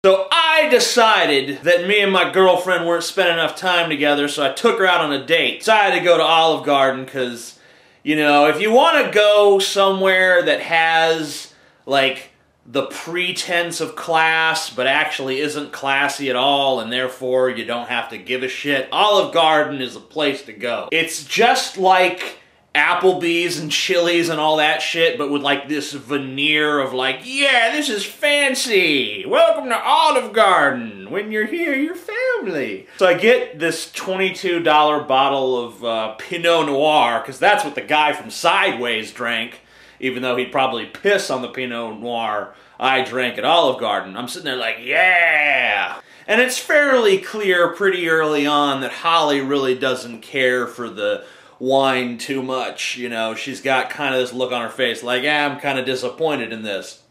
So I decided that me and my girlfriend weren't spending enough time together, so I took her out on a date. Decided to go to Olive Garden because, you know, if you want to go somewhere that has, like, the pretense of class, but actually isn't classy at all, and therefore you don't have to give a shit, Olive Garden is the place to go. It's just like Applebee's and Chili's and all that shit, but with like this veneer of like, yeah, this is fancy. Welcome to Olive Garden. When you're here, you're family. So I get this $22 bottle of Pinot Noir, because that's what the guy from Sideways drank, even though he'd probably piss on the Pinot Noir I drank at Olive Garden. I'm sitting there like, yeah! And it's fairly clear pretty early on that Holly really doesn't care for the wine too much, you know. She's got kind of this look on her face like, yeah, I'm kind of disappointed in this.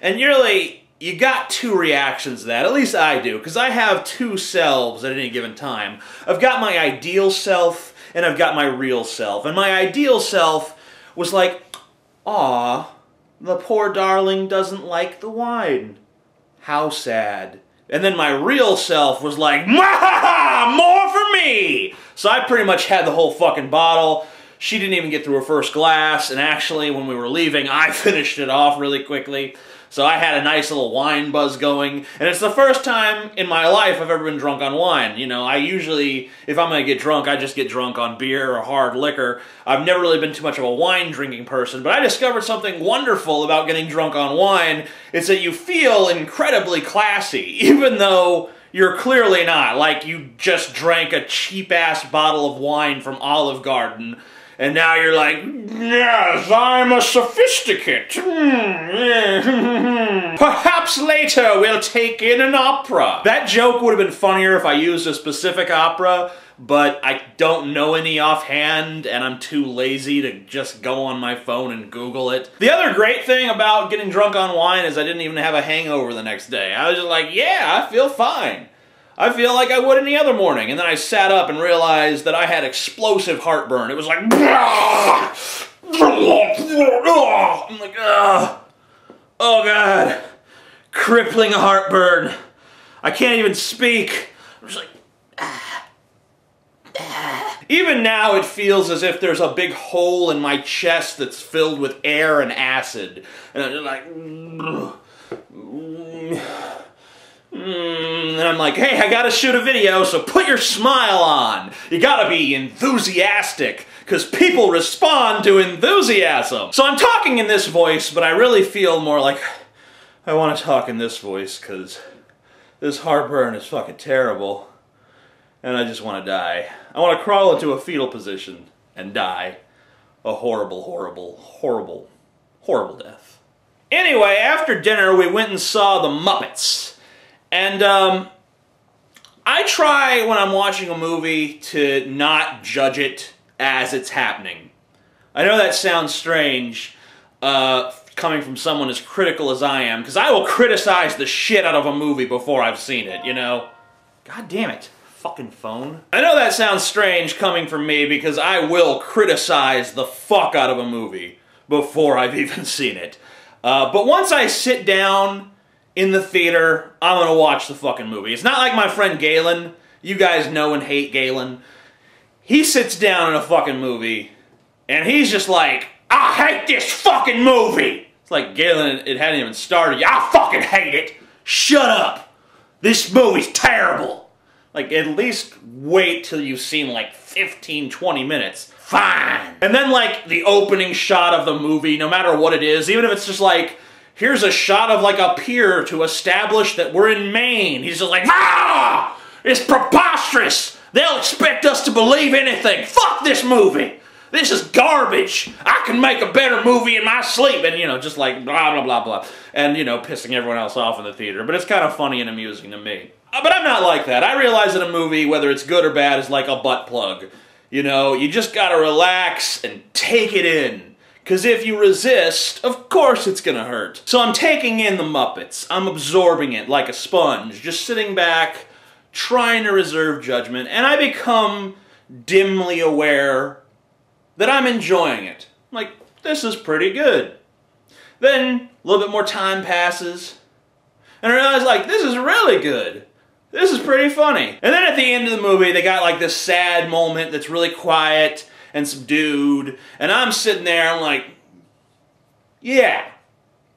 And really, you got two reactions to that, at least I do, because I have two selves at any given time. I've got my ideal self, and I've got my real self. And my ideal self was like, aw, the poor darling doesn't like the wine. How sad. And then my real self was like, more for me! So I pretty much had the whole fucking bottle. She didn't even get through her first glass, and actually, when we were leaving, I finished it off really quickly. So I had a nice little wine buzz going, and it's the first time in my life I've ever been drunk on wine. You know, I usually, if I'm gonna get drunk, I just get drunk on beer or hard liquor. I've never really been too much of a wine drinking person, but I discovered something wonderful about getting drunk on wine. It's that you feel incredibly classy, even though you're clearly not. Like, you just drank a cheap-ass bottle of wine from Olive Garden, and now you're like, yes, I'm a sophisticate. Perhaps later we'll take in an opera. That joke would have been funnier if I used a specific opera, but I don't know any offhand, and I'm too lazy to just go on my phone and Google it. The other great thing about getting drunk on wine is I didn't even have a hangover the next day. I was just like, yeah, I feel fine. I feel like I would any other morning. And then I sat up and realized that I had explosive heartburn. It was like, I'm like, oh God, crippling heartburn. I can't even speak. I'm just like, Even now it feels as if there's a big hole in my chest that's filled with air and acid. And I'm just like, and I'm like, hey, I gotta shoot a video, so put your smile on. You gotta be enthusiastic, because people respond to enthusiasm. So I'm talking in this voice, but I really feel more like I want to talk in this voice, because this heartburn is fucking terrible. And I just want to die. I want to crawl into a fetal position and die. A horrible, horrible, horrible, horrible death. Anyway, after dinner, we went and saw the Muppets. And I try when I'm watching a movie to not judge it as it's happening. I know that sounds strange coming from someone as critical as I am, because I will criticize the shit out of a movie before I've seen it, you know? God damn it. Fucking phone. I know that sounds strange coming from me, because I will criticize the fuck out of a movie before I've even seen it. But once I sit down in the theater, I'm gonna watch the fucking movie. It's not like my friend Galen. You guys know and hate Galen. He sits down in a fucking movie, and he's just like, I hate this fucking movie! It's like, Galen, it hadn't even started yet. I fucking hate it! Shut up! This movie's terrible! Like, at least wait till you've seen like 15, 20 minutes. Fine! And then like, the opening shot of the movie, no matter what it is, even if it's just like, here's a shot of like a pier to establish that we're in Maine. He's just like, ah! It's preposterous! They'll expect us to believe anything! Fuck this movie! This is garbage! I can make a better movie in my sleep! And, you know, just like blah, blah, blah, blah. And, you know, pissing everyone else off in the theater. But it's kind of funny and amusing to me. But I'm not like that. I realize that a movie, whether it's good or bad, is like a butt plug. You know, you just gotta relax and take it in. Because if you resist, of course it's gonna hurt. So I'm taking in the Muppets. I'm absorbing it like a sponge. Just sitting back, trying to reserve judgment. And I become dimly aware that I'm enjoying it. Like, this is pretty good. Then, a little bit more time passes. And I realized, like, this is really good. This is pretty funny. And then at the end of the movie, they got like this sad moment that's really quiet and subdued. And I'm sitting there, I'm like, yeah,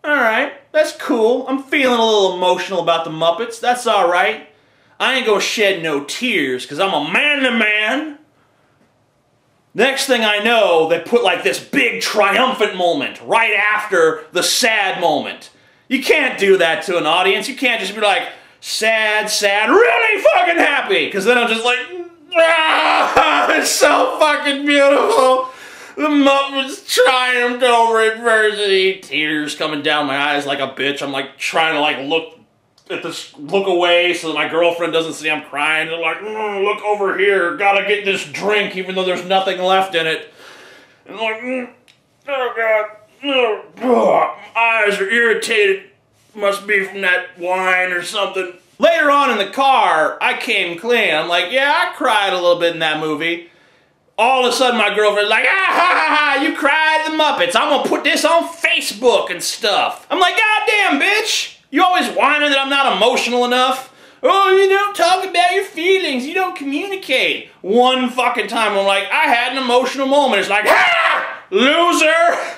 alright, that's cool. I'm feeling a little emotional about the Muppets. That's alright. I ain't gonna shed no tears, because I'm a man-to-man. Next thing I know, they put like this big triumphant moment right after the sad moment. You can't do that to an audience. You can't just be like, sad, sad, really fucking happy. Because then I'm just like, ah, it's so fucking beautiful. The Muppets triumphed over adversity. Tears coming down my eyes like a bitch. I'm like trying to like look away so that my girlfriend doesn't see I'm crying. They're like, look over here. Gotta get this drink even though there's nothing left in it. And I'm like, oh God. Oh, my eyes are irritated. Must be from that wine or something. Later on in the car, I came clean. I'm like, yeah, I cried a little bit in that movie. All of a sudden, my girlfriend's like, ah, ha, ha, ha, you cried at the Muppets. I'm gonna put this on Facebook and stuff. I'm like, goddamn, bitch. You always whining that I'm not emotional enough. Oh, you don't talk about your feelings. You don't communicate. One fucking time, I'm like, I had an emotional moment. It's like, ha, loser.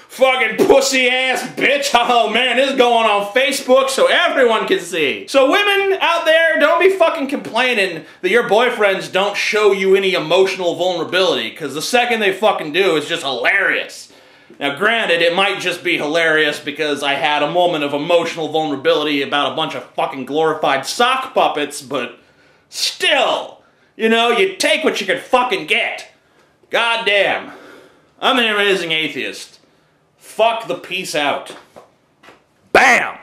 Fucking pussy ass bitch. Oh man, this is going on Facebook so everyone can see. So women out there, don't be fucking complaining that your boyfriends don't show you any emotional vulnerability, because the second they fucking do, it's just hilarious. Now granted, it might just be hilarious because I had a moment of emotional vulnerability about a bunch of fucking glorified sock puppets, but still, you know, you take what you can fucking get. God damn. I'm an amazing atheist. Fuck the peace out. Bam!